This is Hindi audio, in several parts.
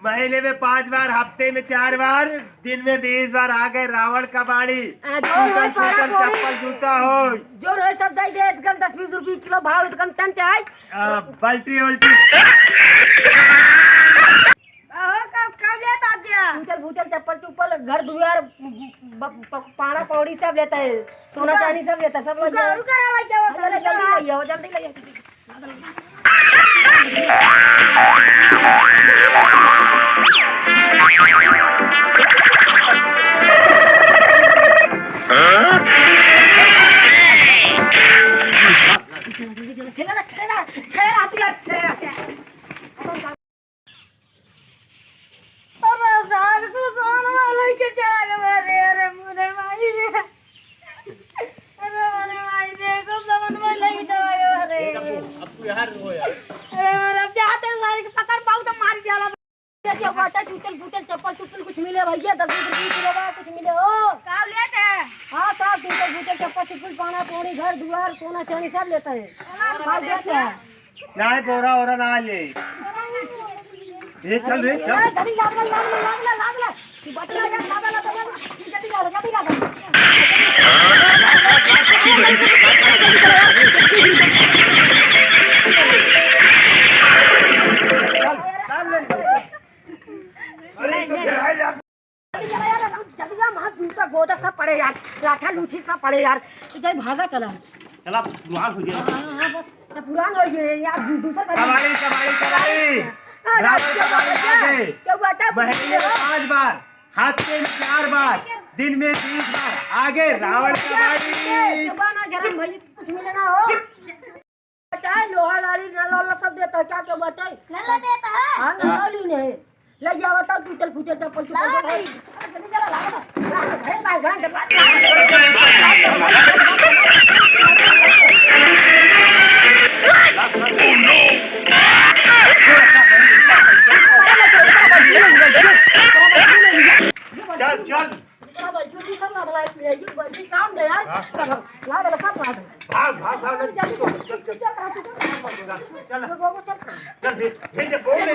महीने में 5 बार, हफ्ते में 4 बार, दिन में 20 बार आ गए रावण का बाड़ी। चप्पल जूता हो जो रोज सब दे दे 10-20 रुपये किलो भाव एकदम टन चाहे पलटी उल्टी भूतल चप्पल चुप्पल घर दुआर पाना पौड़ी सब लेता है, सोना चांदी सब लेता है, सब जल्दी ले चप्पल चुप्पल कुछ मिले भैया 10-20 रुपये किलो का कुछ मिले हो काव लेते हैं। हाँ सब टूटल चप्पल चुप्पल पाना पौड़ी घर दुआर सोना चांदी सब लेता है लेते हैं ना बोरा और ना ये चल रे चल जल्दी लाग तू बटला जा जूता गोदा सब पड़े यार, लाठा लूठी सब पड़े यार, इधर भागा चला पुरान हो गया। हाँ बस पुरान हो गया यार, दूसरा कबाड़ी क्या हुआ था? महीने में 5 बार, हफ्ते में 4 बार, दिन में 20 बार आगे रावण का बाड़ी। गरम भाई कुछ मिले ना हो चाहे लोहा लाड़ी नला सब देता है, क्या क्या हुआ चाहे नला देता है। हाँ नला ने ले जावा था टूटल फूटल चप्पल चुप्पल जल्दी चला लाओ भाई भाई गांव चल चल सब लाद लाइट ले ये बल्कि काम दे यार लाद लगा पाद भाग भाग भाग जल्दी चल गोगो चल चल फिर से बोल ले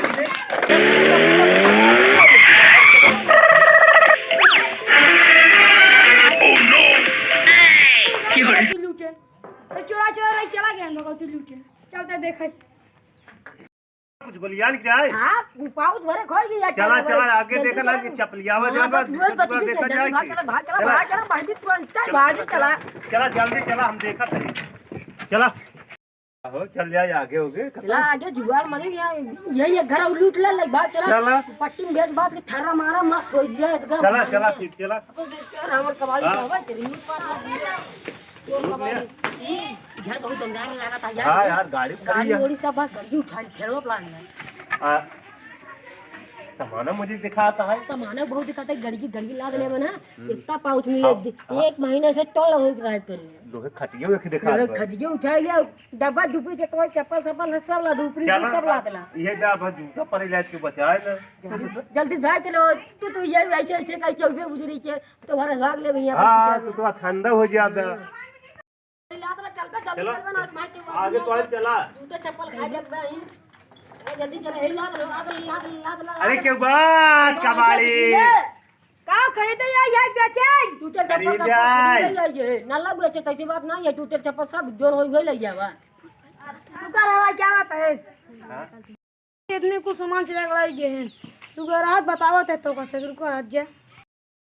Oh no! लूटे चोरा चला गया मगर तू लूटे चलते देखे कुछ गोलियां क्या है। हां पाउच भरे खोई गया चला आगे देखा ना कि चपलियावा जाएगा देखा जाएगी। भाग भाई तुरंत भागी चला जल्दी चला हम देखा थे चला हो चल जाए आगे हो गए चला आगे जुगाड़ मजे यही घर लूट ले भाग चला पट्टी में बेच बात के थारा मारा मस्त हो जाए चला फिर चला रावण कबाड़ी कहवा तेरी चोर कबाड़ी घर बहुत दमदार लगा था यार। हां यार गाड़ी ओड़ी सब बात करिए उठा खेलवा प्लान है। सामान मुझे दिखाता है, सामान बहुत दिखाता है, गड़ी लाद ले बना इतना पाउच में 1 महीने से टोल हो रहा है पर लोहे खटियो एक दिखा दो खटियो उठा लिया डब्बा डुबी के तो चप्पल सब ला ऊपरी सब ला देला ये डब्बा जूता पर इलाज के बचाए ना जल्दी भाग चलो तू ये ऐसे कहीं चौबे गुजरी के तो भर भाग ले भैया। हां तो ठंडा हो जाता चल आगे तो चला जूता चप्पल खा जग भाई जल्दी चले लाद। अरे क्यों बात कबाड़ी का खरीदे या बेचे टूटल चप्पल का ये नल्ला बेचे तैसी बात ना ये टूटल चप्पल सब जोन होई ले जावा दुकान वाला क्या बात है। इतने कुछ सामान से लाई गए हैं तू रात बतावत है तो कैसे रुको आज जा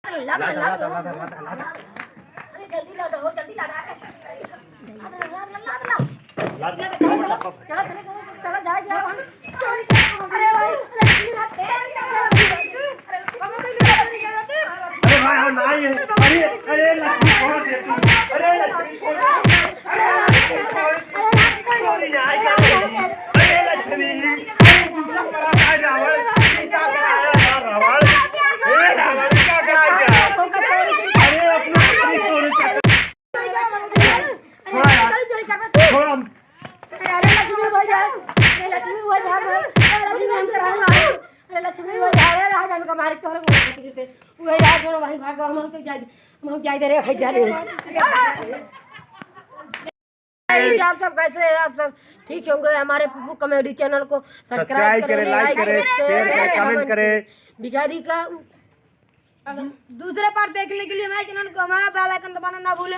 अरे जल्दी ला हो जल्दी ला चला जा अरे भाई अरे भाई हम नहीं है अरे लक्ष्मी छोड़ देती अरे लक्ष्मी छोड़ अरे लक्ष्मी क्या कराया अरे अपना लक्ष्मी वो जा रहे राज हम का मारे तोरे को थे वो यार जो भाई भाग हम जाए रे भाई जा रे गाइस। आप सब कैसे हैं? आप सब ठीक होंगे। हमारे पुप्पू कॉमेडी चैनल को सब्सक्राइब करें, लाइक करें, शेयर करें, कमेंट करें। भिखारी का दूसरे पार्ट देखने के लिए हमारे चैनल को हमारा बेल आइकन दबाना ना भूलें।